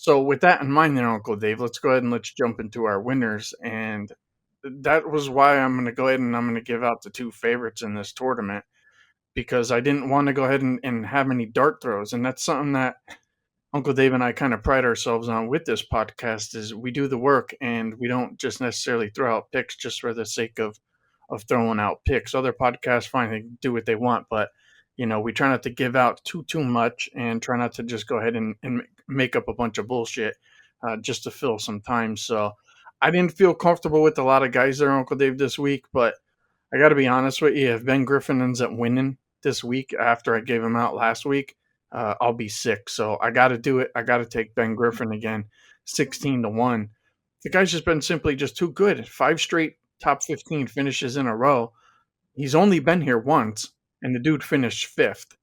So with that in mind, then Uncle Dave, let's go ahead and let's jump into our winners. And that was why I'm going to go ahead and I'm going to give out the two favorites in this tournament because I didn't want to go ahead and have any dart throws. And that's something that Uncle Dave and I kind of pride ourselves on with this podcast is we do the work and we don't just necessarily throw out picks just for the sake of throwing out picks. Other podcasts fine, they do what they want, but we try not to give out too much and try not to just go ahead and make up a bunch of bullshit just to fill some time. So I didn't feel comfortable with a lot of guys there, Uncle Dave, this week, but I got to be honest with you. If Ben Griffin ends up winning this week after I gave him out last week, I'll be sick. So I got to do it. I got to take Ben Griffin again, 16-1. The guy's just been simply just too good. 5 straight top 15 finishes in a row. He's only been here once, and the dude finished fifth.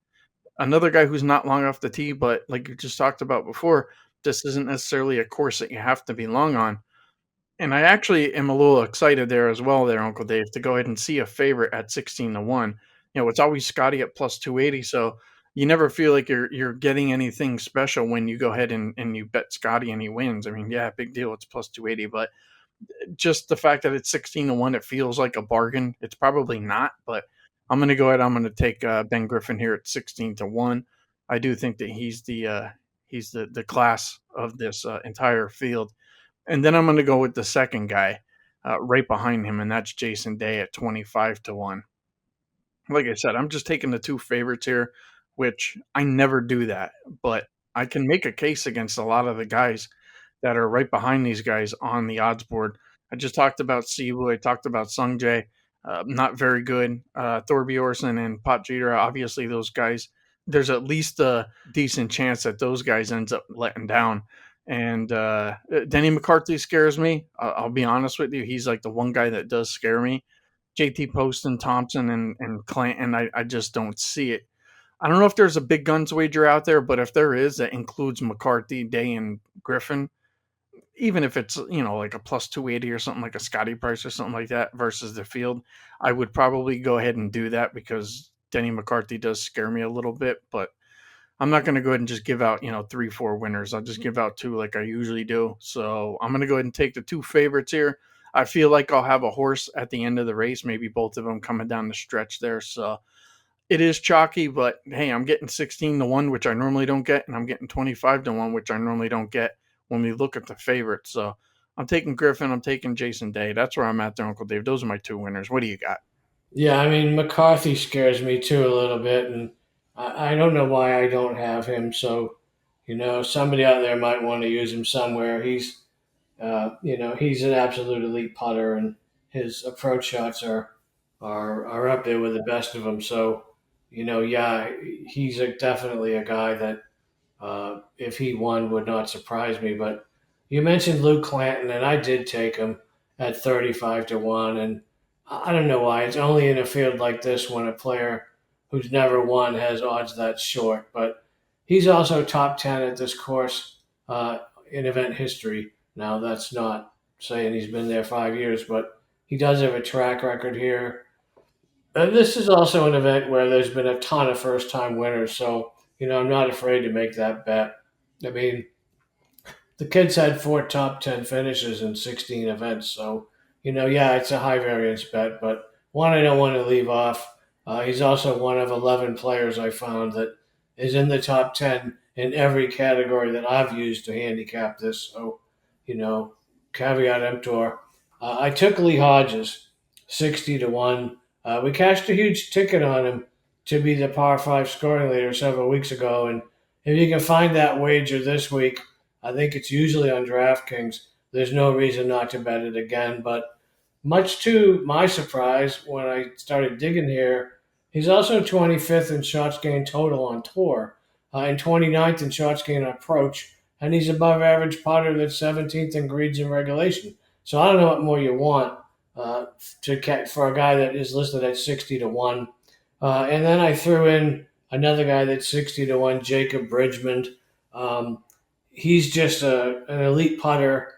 Another guy who's not long off the tee, but like you just talked about before, this isn't necessarily a course that you have to be long on. And I actually am a little excited there as well, there, Uncle Dave, to go ahead and see a favorite at 16-1. It's always Scotty at plus 280, so you never feel like you're getting anything special when you go ahead and you bet Scotty and he wins. I mean, yeah, big deal, it's plus 280, but just the fact that it's 16-1, it feels like a bargain. It's probably not, but I'm going to go ahead. I'm going to take Ben Griffin here at 16-1. I do think that he's the class of this entire field. And then I'm going to go with the second guy right behind him, and that's Jason Day at 25-1. Like I said, I'm just taking the two favorites here, which I never do that, but I can make a case against a lot of the guys that are right behind these guys on the odds board. I just talked about Sibu. I talked about Sung Jae. Not very good. Thorbjorsen and Pat Jeter, obviously those guys, there's at least a decent chance that those guys ends up letting down. And Denny McCarthy scares me. I'll be honest with you. He's like the one guy that does scare me. JT Poston, Thompson, and Clanton, I just don't see it. I don't know if there's a big guns wager out there, but if there is, that includes McCarthy, Day, and Griffin, even if it's, like a plus 280 or something like a Scotty Price or something like that versus the field, I would probably go ahead and do that because Denny McCarthy does scare me a little bit, but I'm not going to go ahead and just give out, 3, 4 winners. I'll just give out 2 like I usually do. So I'm going to go ahead and take the 2 favorites here. I feel like I'll have a horse at the end of the race, maybe both of them coming down the stretch there. So it is chalky, but hey, I'm getting 16-1, which I normally don't get, and I'm getting 25-1, which I normally don't get when we look at the favorites. So I'm taking Griffin, I'm taking Jason Day. That's where I'm at there, Uncle Dave. Those are my 2 winners. What do you got? Yeah, I mean McCarthy scares me too a little bit, and I don't know why I don't have him. So, somebody out there might want to use him somewhere. He's an absolute elite putter, and his approach shots are up there with the best of them. So, yeah, he's definitely a guy that if he won would not surprise me. But you mentioned Luke Clanton, and I did take him at 35-1, and I don't know why. It's only in a field like this when a player who's never won has odds that short. But he's also top 10 at this course in event history. Now, that's not saying he's been there 5 years, but he does have a track record here. And this is also an event where there's been a ton of first time winners. So, I'm not afraid to make that bet. I mean, the kid's had 4 top 10 finishes in 16 events. So, yeah, it's a high variance bet, but one I don't want to leave off. He's also one of 11 players I found that is in the top 10 in every category that I've used to handicap this. So, caveat emptor. I took Lee Hodges, 60-1. We cashed a huge ticket on him to be the par 5 scoring leader several weeks ago. And if you can find that wager this week, I think it's usually on DraftKings. There's no reason not to bet it again. But much to my surprise, when I started digging here, he's also 25th in shots gained total on tour, and 29th in shots gained on approach, and he's above average putter that's 17th in greens in regulation. So I don't know what more you want for a guy that is listed at 60-1. And then I threw in another guy that's 60-1, Jacob Bridgman. He's just an elite putter,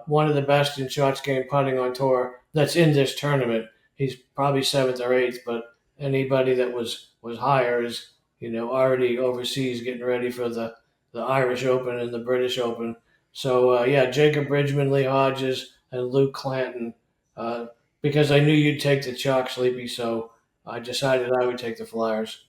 one of the best in shots gained putting on tour that's in this tournament. He's probably 7th or 8th, but anybody that was higher is already overseas getting ready for the the Irish Open and the British Open. So yeah, Jacob Bridgman, Lee Hodges, and Luke Clanton. Uh, because I knew you'd take the chalk, Sleepy, so I decided I would take the Flyers.